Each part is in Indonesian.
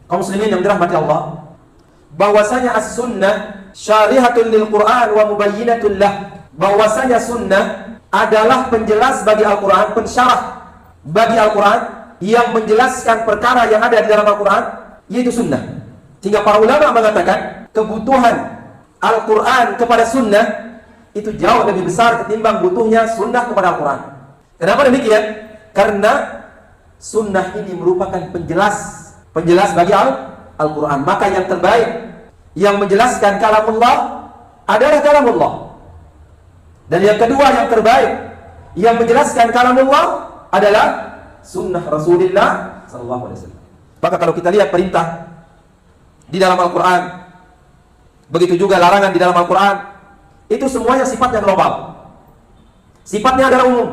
Kaum muslimin yang dirahmati Allah, bahwasanya as-sunnah syarihatun lil Qur'an wa mubayyinatun lah. Bahwasanya sunnah adalah penjelas bagi Al-Qur'an, pensyarah bagi Al-Qur'an, yang menjelaskan perkara yang ada di dalam Al-Qur'an, yaitu sunnah. Sehingga para ulama mengatakan kebutuhan Al-Qur'an kepada sunnah itu jauh lebih besar ketimbang butuhnya sunnah kepada Al-Qur'an. Kenapa demikian? Karena sunnah ini merupakan penjelas bagi Al-Quran. Maka yang terbaik yang menjelaskan kalamullah adalah kalamullah. Dan yang kedua yang terbaik yang menjelaskan kalamullah adalah sunnah Rasulullah SAW. Maka kalau kita lihat perintah di dalam Al-Quran, begitu juga larangan di dalam Al-Quran, itu semuanya sifatnya global, sifatnya adalah umum.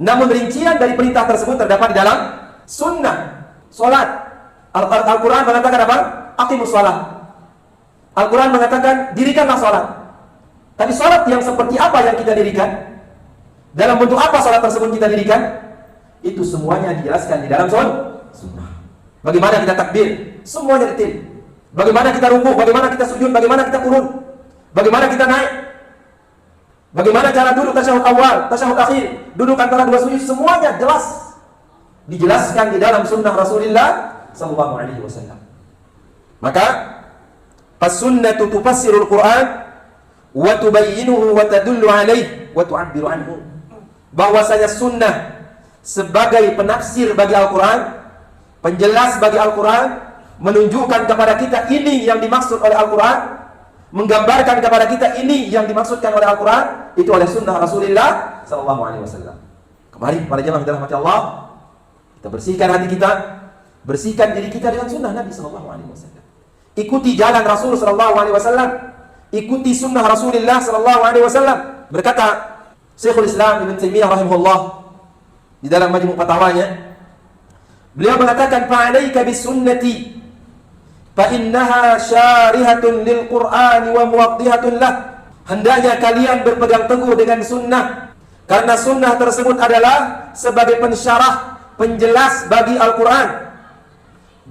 Namun rincian dari perintah tersebut terdapat di dalam sunnah. Salat, Al-Quran mengatakan apa? Aqimus shalah. Al-Quran mengatakan dirikanlah salat. Tapi salat yang seperti apa yang kita dirikan? Dalam bentuk apa salat tersebut kita dirikan? Itu semuanya dijelaskan di dalam sunnah. Bagaimana kita takbir? Semuanya detail. Bagaimana kita ruku? Bagaimana kita sujud? Bagaimana kita turun? Bagaimana kita naik? Bagaimana cara duduk tasyahud awal, tasyahud akhir, duduk antara dua sujud, semuanya jelas dijelaskan di dalam sunnah Rasulullah sallallahu alaihi wasallam. Maka as-sunnatu tufassirul Qur'an wa tubayyinuhu wa tadullu alaihi wa tu'abbiru anhu. Bahwasanya sunnah sebagai penafsir bagi Al-Qur'an, penjelas bagi Al-Qur'an, menunjukkan kepada kita ini yang dimaksud oleh Al-Qur'an, menggambarkan kepada kita ini yang dimaksudkan oleh Al-Quran, itu oleh sunnah Rasulullah SAW. Kemarin para jemaah yang dirahmati Allah, kita bersihkan hati kita, bersihkan diri kita dengan sunnah Nabi SAW. Ikuti jalan Rasul SAW, ikuti sunnah Rasulullah SAW. Berkata Syekhul Islam Ibn Taimiyah rahimahullah di dalam Majmu' Fatawanya, beliau mengatakan fa'alaika bisunnati فَإِنَّهَا شَارِحَةٌ لِلْقُرْآنِ وَمُوَضِّحَةٌ لَهُ. Hendaknya kalian berpegang teguh dengan sunnah, karena sunnah tersebut adalah sebagai pensyarah, penjelas bagi Al-Quran.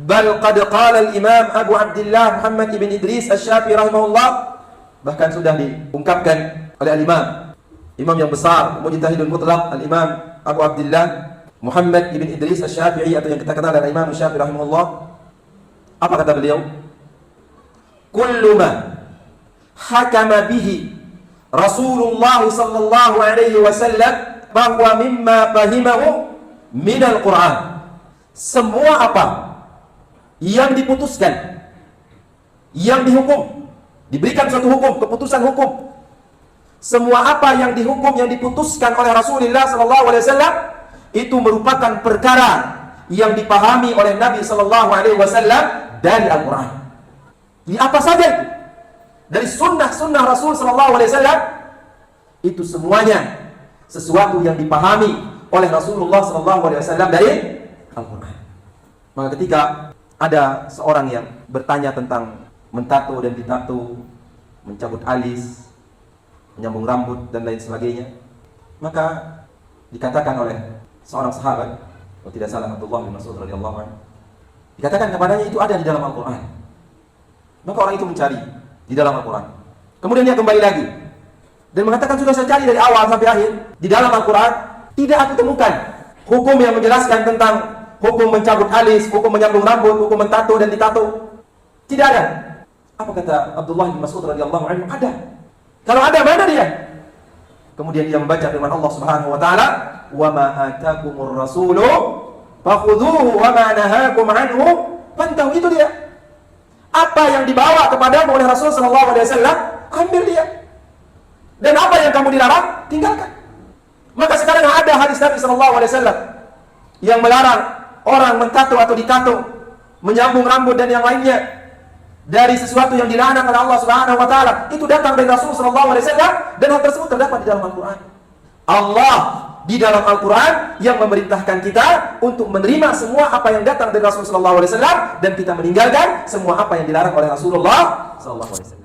Bal qad qala al-imam Abu Abdillah Muhammad ibn Idris Asy-Syafi'i rahimahullah, bahkan sudah diungkapkan oleh al-imam, imam yang besar, mujtahidun mutlaq, al-imam Abu Abdillah Muhammad ibn Idris Asy-Syafi'i, atau yang kita kenal dengan Imam Syafi'i rahimahullah. Apa kata beliau? Kullu ma hakama bihi Rasulullah sallallahu alaihi wasallam bahwa mimma fahimahu min al-Qur'an. Semua apa yang diputuskan, yang dihukum, diberikan suatu hukum, keputusan hukum. Semua apa yang dihukum, yang diputuskan oleh Rasulullah sallallahu alaihi wasallam, itu merupakan perkara yang dipahami oleh Nabi sallallahu alaihi wasallam dari Al-Quran. Di apa saja itu? Dari sunnah-sunnah Rasul sallallahu alaihi wasallam, itu semuanya sesuatu yang dipahami oleh Rasulullah sallallahu alaihi wasallam dari Al-Quran. Maka ketika ada seorang yang bertanya tentang mentato dan ditato, mencabut alis, menyambung rambut dan lain sebagainya, maka dikatakan oleh seorang sahabat, kalau tidak salah Abdullah bin Mas'ud radhiyallahu anhu, dikatakan kepadanya itu ada di dalam Al-Quran. Maka orang itu mencari di dalam Al-Quran. Kemudian dia kembali lagi dan mengatakan, sudah saya cari dari awal sampai akhir, di dalam Al-Quran tidak aku temukan hukum yang menjelaskan tentang hukum mencabut alis, hukum menyambung rambut, hukum mentato dan ditato. Tidak ada. Apa kata Abdullah bin Mas'ud radhiyallahu anhu? Ada. Kalau ada, mana dia? Kemudian dia membaca firman Allah Subhanahu wa taala, "Wa ma atakumur rasulu fakhudhuhu wa ma nahakum anhu fantahu." Itu dia. Apa yang dibawa kepadamu oleh Rasul sallallahu alaihi wasallam, ambil dia. Dan apa yang kamu dilarang, tinggalkan. Maka sekarang ada hadis Nabi sallallahu alaihi wasallam yang melarang orang mentato atau ditato, menyambung rambut dan yang lainnya dari sesuatu yang dilarang oleh Allah Subhanahu wa taala. Itu datang dari Rasul sallallahu alaihi wasallam dan hal tersebut terdapat di dalam Al-Qur'an. Allah di dalam Al-Quran yang memerintahkan kita untuk menerima semua apa yang datang dari Rasulullah SAW, dan kita meninggalkan semua apa yang dilarang oleh Rasulullah SAW.